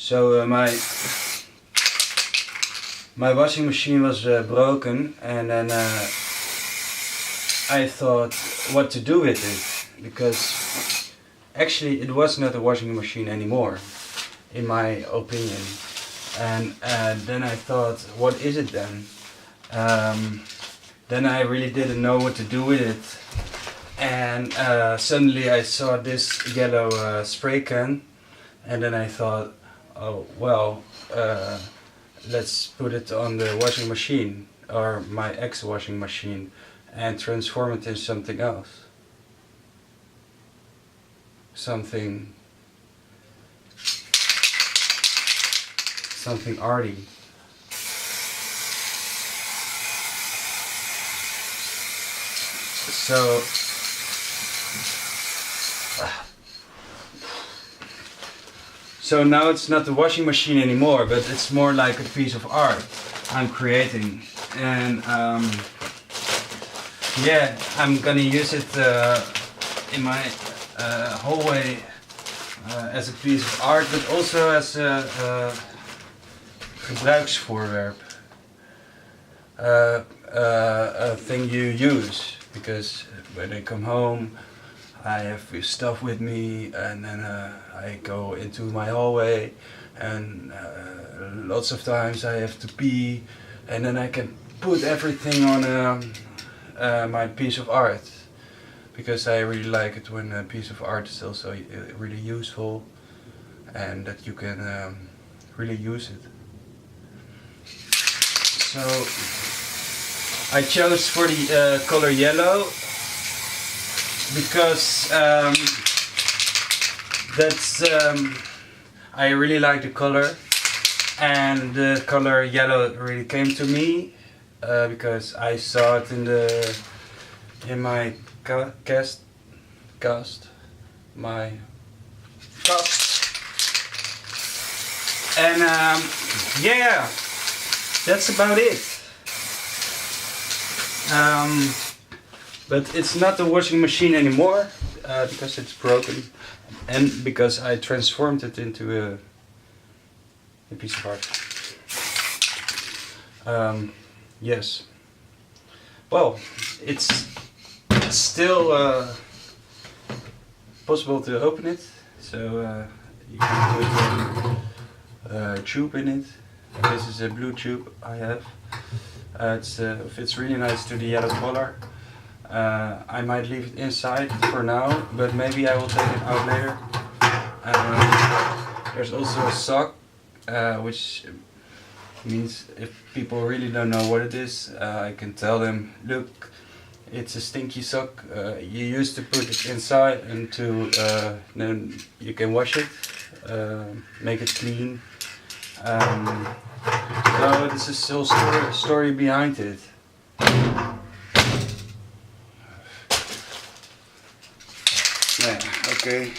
So my washing machine was broken, and then I thought what to do with it, because actually it was not a washing machine anymore, in my opinion. And then I thought, what is it then? Then I really didn't know what to do with it, and suddenly I saw this yellow spray can, and then I thought, oh well, let's put it on the washing machine, or my ex-washing machine, and transform it into something else. Something arty. So now it's not the washing machine anymore, but it's more like a piece of art I'm creating, and yeah, I'm gonna use it in my hallway as a piece of art, but also as a gebruiksvoorwerp, a thing you use, because when I come home I have stuff with me, and then I go into my hallway, and lots of times I have to pee, and then I can put everything on my piece of art, because I really like it when a piece of art is also really useful, and that you can really use it. So I chose for the color yellow, because that's I really like the color, and the color yellow really came to me because I saw it in my cast, and yeah, that's about it. But it's not a washing machine anymore, because it's broken, and because I transformed it into a piece of art. Yes. Well, it's still possible to open it, so you can put a tube in it. This is a blue tube I have. It fits really nice to the yellow color. I might leave it inside for now, but maybe I will take it out later. There's also a sock, which means if people really don't know what it is, I can tell them, look, it's a stinky sock. You used to put it inside, and then you can wash it, make it clean. So this is still story behind it. Yeah, okay.